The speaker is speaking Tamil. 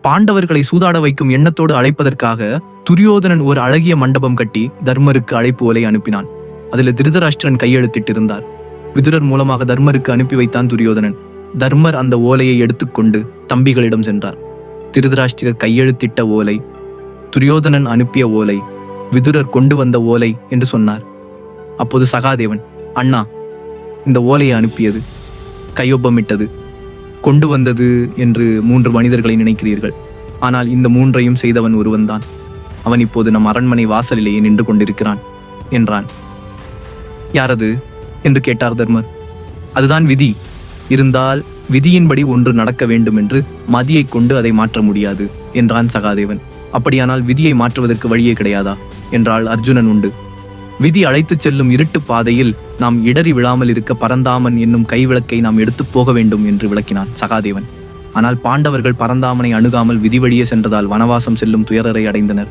பாண்டவர்களை சூதாட வைக்கும் எண்ணத்தோடு அழைப்பதற்காக துரியோதனன் ஒரு அழகிய மண்டபம் கட்டி தர்மருக்கு அழைப்பு ஓலை அனுப்பினான். அதுல திருதராஷ்டிரன் கையெழுத்திட்டிருந்தார். விதுரர் மூலமாக தர்மருக்கு அனுப்பி வைத்தான் துரியோதனன். தர்மர் அந்த ஓலையை எடுத்துக்கொண்டு தம்பிகளிடம் சென்றார். திருதராஷ்டிரர் கையெழுத்திட்ட ஓலை, துரியோதனன் அனுப்பிய ஓலை, விதுரர் கொண்டு வந்த ஓலை என்று சொன்னார். அப்போது சகாதேவன், அண்ணா, இந்த ஓலையை அனுப்பியது, கையொப்பமிட்டது, கொண்டு வந்தது என்று 3 மனிதர்களை நினைக்கிறீர்கள். ஆனால் இந்த 3ஐயும் செய்தவன் ஒருவன்தான். அவன் இப்போது நம் அரண்மனை வாசலிலேயே நின்று கொண்டிருக்கிறான் என்றான். யாரது என்று கேட்டார் தர்மர். அதுதான் விதி. இருந்தால் விதியின்படி ஒன்று நடக்க வேண்டும் என்று மதியை கொண்டு அதை மாற்ற முடியாது என்றான் சகாதேவன். அப்படியானால் விதியை மாற்றுவதற்கு வழியே கிடையாதா என்றால் அர்ஜுனன். உண்டு. விதி அழைத்துச் செல்லும் இருட்டு பாதையில் நாம் இடறி விழாமல் இருக்க பரந்தாமன் என்னும் கைவிளக்கை நாம் எடுத்து போக வேண்டும் என்று விளக்கினான் சகாதேவன். ஆனால் பாண்டவர்கள் பரந்தாமனை அணுகாமல் விதி வழியே சென்றதால் வனவாசம் செல்லும் துயரரை அடைந்தனர்.